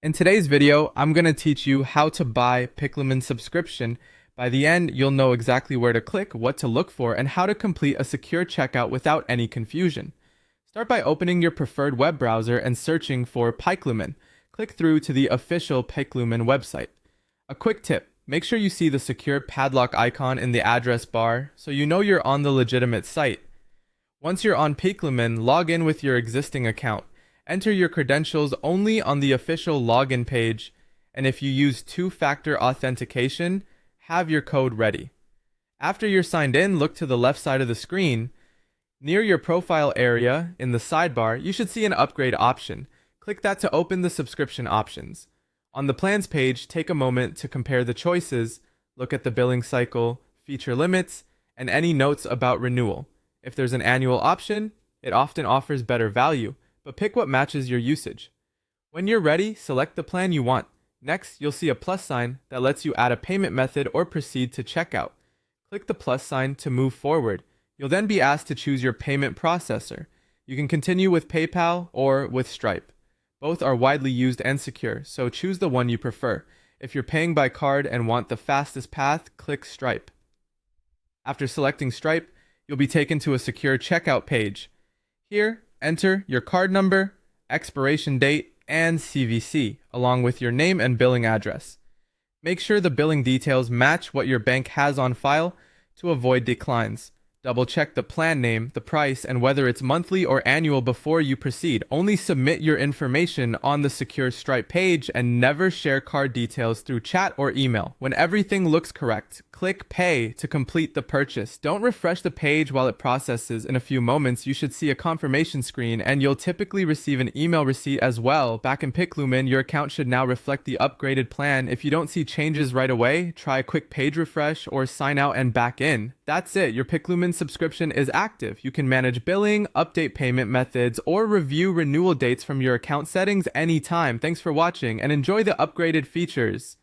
In today's video, I'm going to teach you how to buy Piclumen Subscription. By the end, you'll know exactly where to click, what to look for, and how to complete a secure checkout without any confusion. Start by opening your preferred web browser and searching for Piclumen. Click through to the official Piclumen website. A quick tip, make sure you see the secure padlock icon in the address bar so you know you're on the legitimate site. Once you're on Piclumen, log in with your existing account. Enter your credentials only on the official login page, and if you use two-factor authentication, have your code ready. After you're signed in, look to the left side of the screen. Near your profile area, in the sidebar, you should see an upgrade option. Click that to open the subscription options. On the plans page, take a moment to compare the choices, look at the billing cycle, feature limits, and any notes about renewal. If there's an annual option, it often offers better value, but pick what matches your usage. When you're ready, select the plan you want. Next, you'll see a plus sign that lets you add a payment method or proceed to checkout. Click the plus sign to move forward. You'll then be asked to choose your payment processor. You can continue with PayPal or with Stripe. Both are widely used and secure, so choose the one you prefer. If you're paying by card and want the fastest path, click Stripe. After selecting Stripe, you'll be taken to a secure checkout page. Here, enter your card number, expiration date, and CVC, along with your name and billing address. Make sure the billing details match what your bank has on file to avoid declines. Double check the plan name, the price, and whether it's monthly or annual before you proceed. Only submit your information on the secure Stripe page and never share card details through chat or email. When everything looks correct, click Pay to complete the purchase. Don't refresh the page while it processes. In a few moments, you should see a confirmation screen and you'll typically receive an email receipt as well. Back in Piclumen, your account should now reflect the upgraded plan. If you don't see changes right away, try a quick page refresh or sign out and back in. That's it, your Piclumen subscription is active. You can manage billing, update payment methods, or review renewal dates from your account settings anytime. Thanks for watching and enjoy the upgraded features.